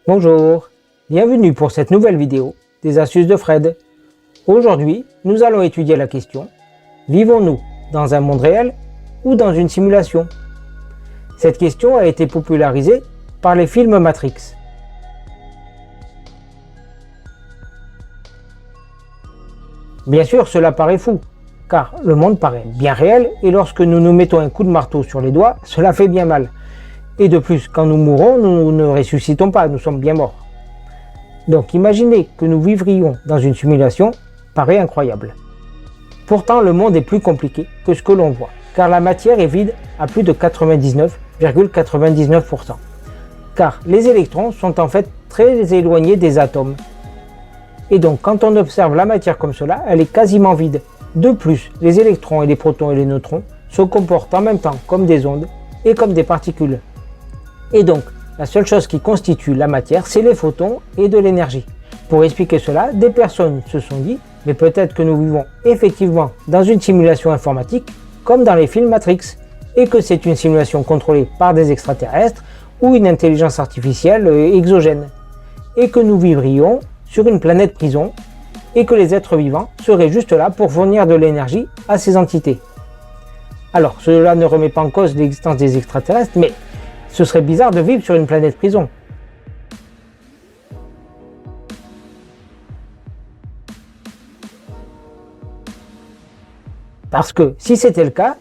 Bonjour, bienvenue pour cette nouvelle vidéo des astuces de Fred. Aujourd'hui, nous allons étudier la question: vivons-nous dans un monde réel ou dans une simulation? Cette question a été popularisée par les films Matrix. Bien sûr, cela paraît fou, car le monde paraît bien réel et lorsque nous nous mettons un coup de marteau sur les doigts, cela fait bien mal. Et de plus, quand nous mourons, nous ne ressuscitons pas, nous sommes bien morts. Donc imaginer que nous vivrions dans une simulation paraît incroyable. Pourtant, le monde est plus compliqué que ce que l'on voit, car la matière est vide à plus de 99,99%. Car les électrons sont en fait très éloignés des atomes. Et donc quand on observe la matière comme cela, elle est quasiment vide. De plus, les électrons et les protons et les neutrons se comportent en même temps comme des ondes et comme des particules. Et donc, la seule chose qui constitue la matière, c'est les photons et de l'énergie. Pour expliquer cela, des personnes se sont dit, mais peut-être que nous vivons effectivement dans une simulation informatique, comme dans les films Matrix, et que c'est une simulation contrôlée par des extraterrestres ou une intelligence artificielle exogène, et que nous vivrions sur une planète prison, et que les êtres vivants seraient juste là pour fournir de l'énergie à ces entités. Alors, cela ne remet pas en cause l'existence des extraterrestres, mais ce serait bizarre de vivre sur une planète prison. Parce que si c'était le cas,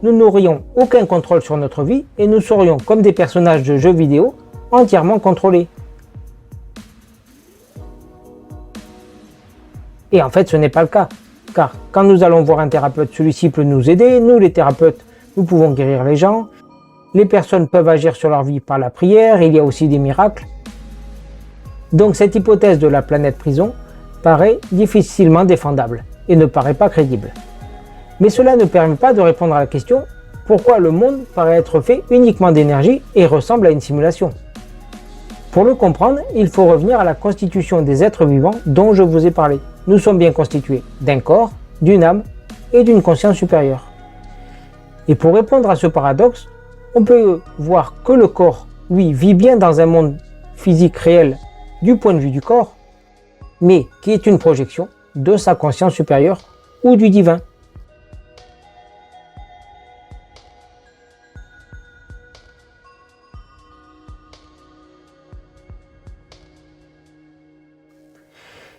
nous n'aurions aucun contrôle sur notre vie et nous serions comme des personnages de jeux vidéo entièrement contrôlés. Et en fait, ce n'est pas le cas, car quand nous allons voir un thérapeute, celui-ci peut nous aider, nous les thérapeutes, nous pouvons guérir les gens, les personnes peuvent agir sur leur vie par la prière, il y a aussi des miracles. Donc cette hypothèse de la planète prison paraît difficilement défendable et ne paraît pas crédible. Mais cela ne permet pas de répondre à la question pourquoi le monde paraît être fait uniquement d'énergie et ressemble à une simulation. Pour le comprendre, il faut revenir à la constitution des êtres vivants dont je vous ai parlé. Nous sommes bien constitués d'un corps, d'une âme et d'une conscience supérieure. Et pour répondre à ce paradoxe, on peut voir que le corps, lui, vit bien dans un monde physique réel du point de vue du corps, mais qui est une projection de sa conscience supérieure ou du divin.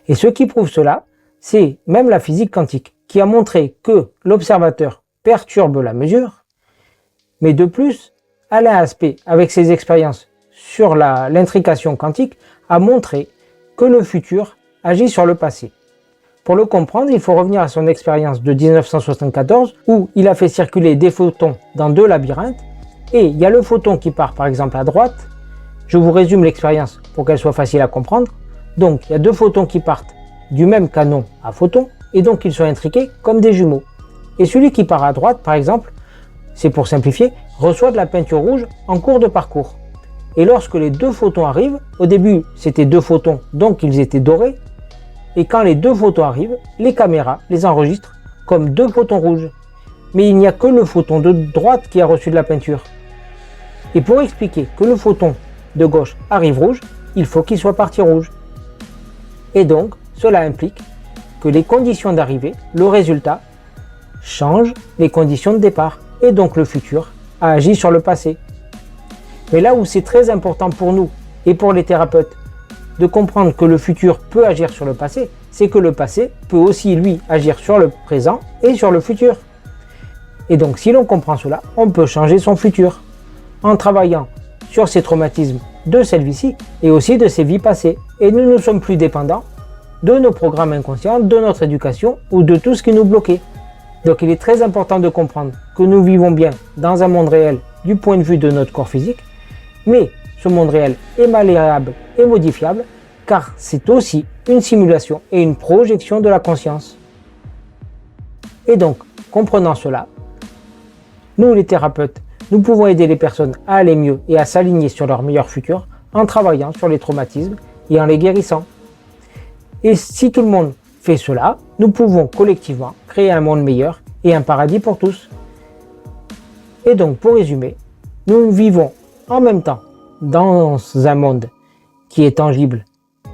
Et ce qui prouve cela, c'est même la physique quantique, qui a montré que l'observateur perturbe la mesure, mais de plus, Alain Aspect, avec ses expériences sur l'intrication quantique, a montré que le futur agit sur le passé. Pour le comprendre, il faut revenir à son expérience de 1974, où il a fait circuler des photons dans deux labyrinthes, et il y a le photon qui part par exemple à droite. Je vous résume l'expérience pour qu'elle soit facile à comprendre. Donc il y a deux photons qui partent du même canon à photons, et donc ils sont intriqués comme des jumeaux. Et celui qui part à droite, par exemple, c'est pour simplifier, reçoit de la peinture rouge en cours de parcours. Et lorsque les deux photons arrivent, au début c'était deux photons, donc ils étaient dorés, et quand les deux photons arrivent, les caméras les enregistrent comme deux photons rouges. Mais il n'y a que le photon de droite qui a reçu de la peinture. Et pour expliquer que le photon de gauche arrive rouge, il faut qu'il soit parti rouge. Et donc, cela implique que les conditions d'arrivée, le résultat, changent les conditions de départ. Et donc le futur a agi sur le passé. Mais là où c'est très important pour nous et pour les thérapeutes de comprendre que le futur peut agir sur le passé, c'est que le passé peut aussi lui agir sur le présent et sur le futur. Et donc si l'on comprend cela, on peut changer son futur en travaillant sur ses traumatismes de cette vie-ci et aussi de ses vies passées. Et nous ne sommes plus dépendants de nos programmes inconscients, de notre éducation ou de tout ce qui nous bloquait. Donc il est très important de comprendre que nous vivons bien dans un monde réel du point de vue de notre corps physique, mais ce monde réel est malléable et modifiable car c'est aussi une simulation et une projection de la conscience. Et donc, comprenant cela, nous les thérapeutes, nous pouvons aider les personnes à aller mieux et à s'aligner sur leur meilleur futur en travaillant sur les traumatismes et en les guérissant. Et si tout le monde fait cela, nous pouvons collectivement créer un monde meilleur et un paradis pour tous. Et donc, pour résumer, nous vivons en même temps dans un monde qui est tangible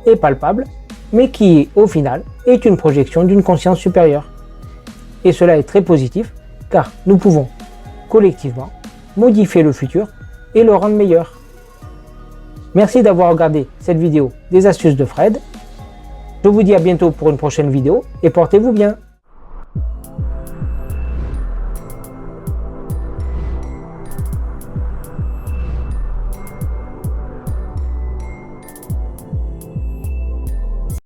et palpable, mais qui, au final, est une projection d'une conscience supérieure. Et cela est très positif, car nous pouvons, collectivement, modifier le futur et le rendre meilleur. Merci d'avoir regardé cette vidéo des astuces de Fred. Je vous dis à bientôt pour une prochaine vidéo et portez-vous bien.